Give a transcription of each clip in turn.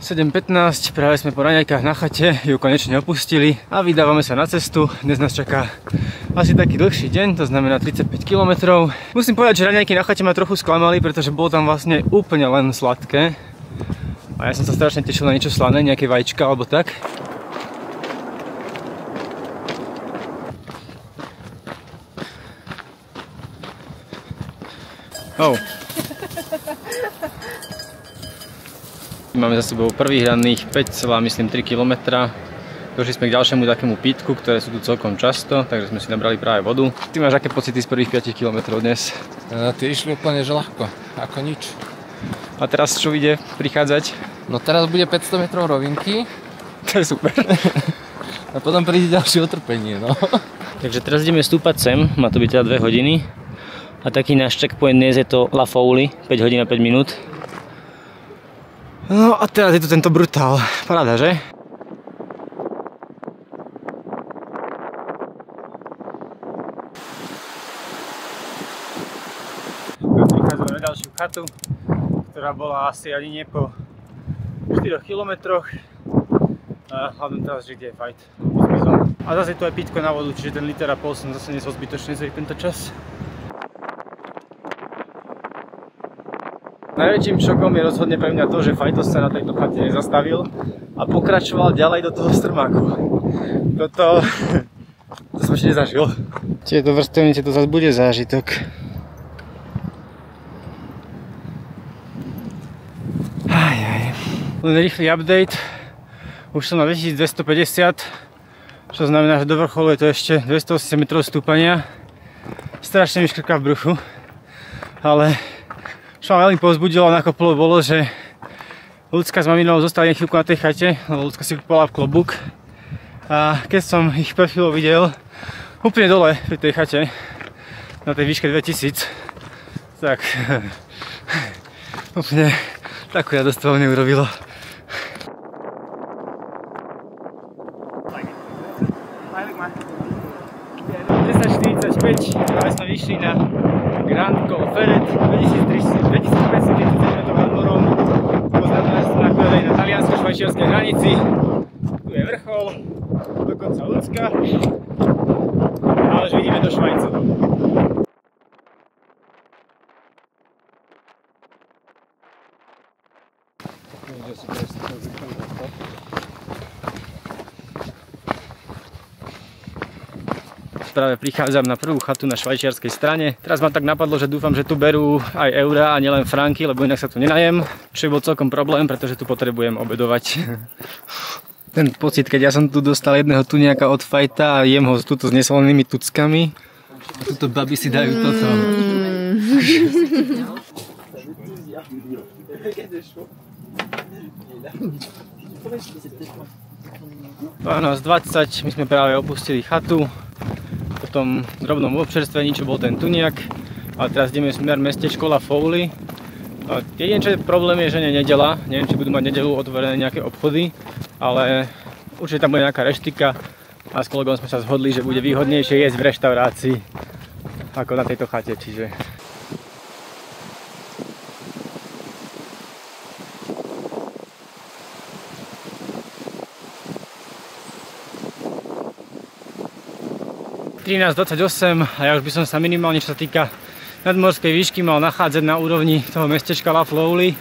7:15, práve sme po raňajkách na chate, ju konečne opustili a vydávame sa na cestu. Dnes nás čaká asi taký dlhší deň, to znamená 35 km. Musím povedať, že raňajky na chate ma trochu sklamali, pretože bolo tam vlastne úplne len sladké. A ja som sa strašne tešil na niečo slané, nejaké vajíčka alebo tak. Oh. Máme za sebou prvých ranných 5,3 km. Došli sme k ďalšiemu takému pítku, ktoré sú tu celkom často, takže sme si nabrali práve vodu. Ty máš aké pocity z prvých 5 km dnes? Tie išli úplne že ľahko, ako nič. A teraz čo ide prichádzať? No teraz bude 500 metrov rovinky. To je super. A potom príde ďalšie utrpenie, no. Takže teraz ideme stúpať sem, má to byť teda 2 hodiny. A taký náš checkpoint dnes je to La Fouli, 5 hodín a 5 minút. No a teraz je tu tento brutál. Paráda, že? Prichádzame na ďalšiu chatu, ktorá bola asi ani nie po 4 kilometroch. A hlavne teraz, že kde je fajt. A zase je tu aj pitko na vodu, čiže ten liter a pol som zase nesol zbytočne za tento čas. Najväčším šokom je rozhodne pre mňa to, že Fajtos sa na tejto chate nezastavil a pokračoval ďalej do toho strmáku. To som ešte nezažil. Tieto vrstevnice to zase bude zážitok. Len rýchly update. Už som na 2250, čo znamená, že do vrcholu je to ešte 280 metrov stúpania. Strašne mi škrká v bruchu, ale čo ma veľmi povzbudilo a nakoplo bolo, že Ľudská s maminou zostali chvíľku na tej chate, lebo Ľudská si kúpala klobúk. A keď som ich pred chvíľou videl úplne dole pri tej chate, na tej výške 2000, tak úplne takú radosť to neurobilo. Práve sme vyšli na Grand Col Ferret 2500 metrov nad morom. To znamená, že sme nakladali na taliansko-švajčiarskej hranici. Tu je vrchol, dokonca Ľudská. Ale už vidíme do Švajcu. Práve prichádzam na prvú chatu na švajčiarskej strane. Teraz ma tak napadlo, že dúfam, že tu berú aj eurá a nielen franky, lebo inak sa tu nenajem. Čo bol celkom problém, pretože tu potrebujem obedovať. Ten pocit, keď ja som tu dostal jedného tuniaka od Fajta a jem ho tuto s nesolenými tuckami. A tuto baby si dajú toto. Páno, z 20 my sme práve opustili chatu. Po tom drobnom občerstvení, čo bol ten tuniak. A teraz ideme smer mestečko La Fouli. Jedine, čo je problém, je, že nie je nedeľa. Neviem, či budú mať nedeľu otvorené nejaké obchody, ale určite tam bude nejaká reštika. A s kolegom sme sa zhodli, že bude výhodnejšie jesť v reštaurácii ako na tejto chate, čiže... ...13:28 a ja už by som sa minimálne, čo sa týka nadmorskej výšky, mal nachádzať na úrovni toho mestečka La Fouli,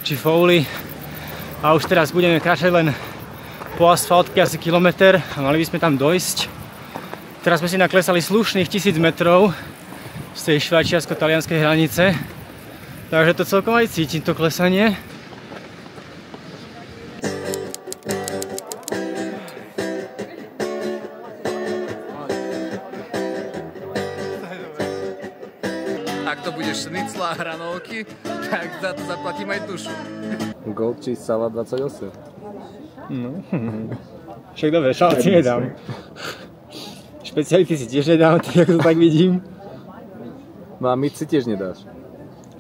či Fouli. A už teraz budeme kráčať len po asfaltke asi kilometr a mali by sme tam dojsť. Teraz sme si naklesali slušných 1000 metrov z tej švajčiarsko-talianskej hranice. Takže to celkom aj cítim, to klesanie. Ak to bude šnicla a hranolky, tak za to zaplatím aj tušu. Gold cheese salad 28. No. Však dobre, šalát si nedám. Špeciality si tiež nedám, tak ako to tak vidím. No a myť si tiež nedáš.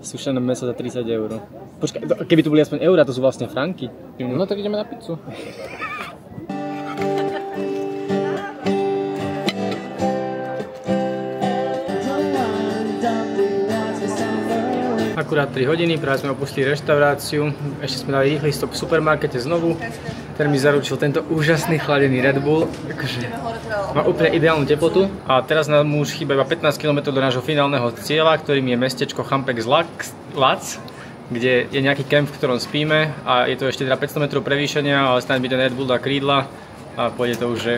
Sušené mäso za 30 €. Počkaj, keby tu boli aspoň eurá, to sú vlastne franky. No tak ideme na pizzu. akurát 3 hodiny, práve sme opustili reštauráciu, ešte sme dali rýchly stop v supermarkete znovu, ktorý mi zaručil tento úžasný chladený Red Bull, akože má úplne ideálnu teplotu a teraz nám už chýba iba 15 km do nášho finálneho cieľa, ktorým je mestečko Champek-Lac, kde je nejaký kemp, v ktorom spíme a je to ešte teda 500 metrov prevýšenia, ale snáď mi ten Red Bull dá krídla a pôjde to už, že...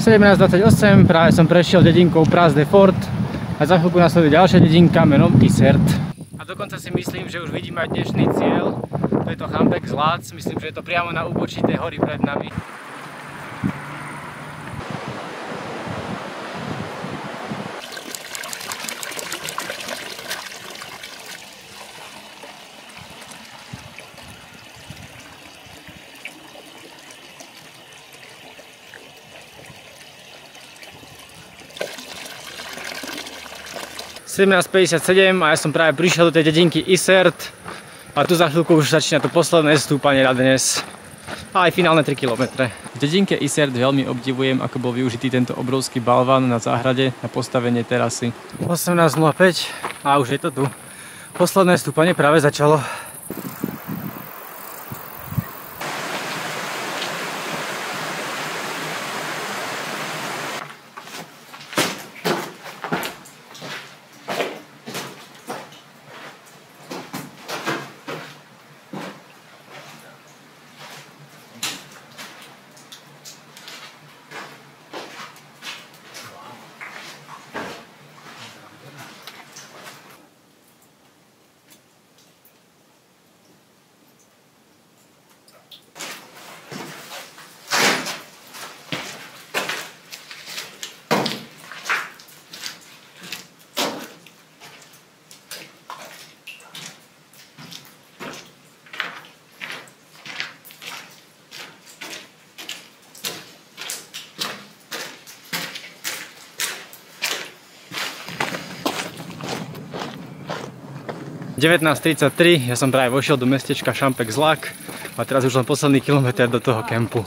V 17:28 práve som prešiel dedinkou Pras de Fort a za chvíľku nasleduje ďalšia dedinka menom Isert. A dokonca si myslím, že už vidíme aj dnešný cieľ, to je to Champek-Lac, myslím, že je to priamo na úbočí tej hory pred nami. Je 17:57 a ja som práve prišiel do tej dedinky Isert a tu za chvíľku už začína to posledné stúpanie na dnes a aj finálne 3 km. V dedinke Isert veľmi obdivujem, ako bol využitý tento obrovský balván na záhrade na postavenie terasy. 18:05 a už je to tu. Posledné stúpanie práve začalo. – 19:33, ja som práve vošiel do mestečka Champek-Lac a teraz už len posledný kilometr do toho kempu.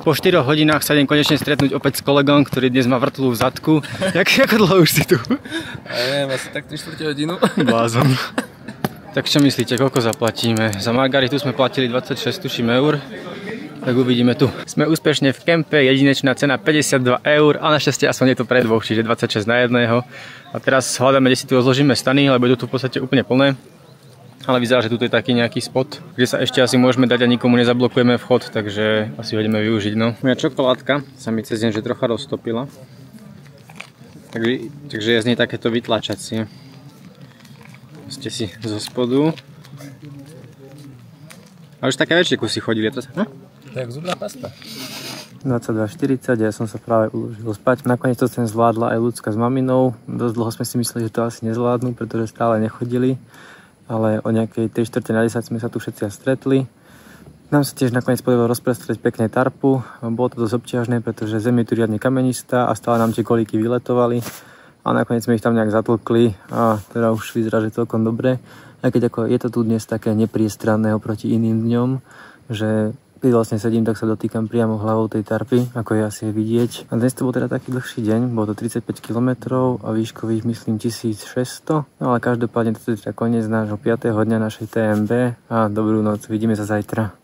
Po 4 hodinách sa idem konečne stretnúť opäť s kolegom, ktorý dnes má vrtlu v zadku. Ako dlho už si tu? Ja neviem, asi tak 3/4 hodinu. Blázon. Tak čo myslíte, koľko zaplatíme? Za margaritu sme platili 26 tuším eur. Tak uvidíme tu. Sme úspešne v kempe, jedinečná cena 52 eur a našťastie aspoň je to pre dvoch, čiže 26 na jedného. A teraz hľadáme, kde si tu rozložíme stany, lebo je to tu v podstate úplne plné. Ale vyzerá, že tu je taký nejaký spot, kde sa ešte asi môžeme dať a nikomu nezablokujeme vchod, takže asi ho ideme využiť. No. Moja čokoládka sa mi cez deň že trocha roztopila. Takže je z nej takéto vytlačacie. Ste si zo spodu. A už také väčšie kusy chodili, je to sa? Tak zubná pasta. 22:40, ja som sa práve uložil spať. Nakoniec to sem zvládla aj Ľudská s maminou. Dosť dlho sme si mysleli, že to asi nezvládnu, pretože stále nechodili. Ale o nejakej 9:45 sme sa tu všetci stretli. Nám sa tiež nakoniec podarilo rozprestrieť pekne tarpu. Bolo to dosť obťažné, pretože zem je tu riadne kamenistá a stále nám tie kolíky vyletovali. A nakoniec sme ich tam nejak zatlkli a teda už vyzerá, že celkom dobre. Aj keď ako je to tu dnes také nepriestranné oproti iným dňom, že keď vlastne sedím, tak sa dotýkam priamo hlavou tej tarpy, ako je asi vidieť. A dnes to bol teda taký dlhší deň, bolo to 35 km a výškových myslím 1600. No ale každopádne to je teda koniec nášho 5. dňa našej TMB a dobrú noc, vidíme sa zajtra.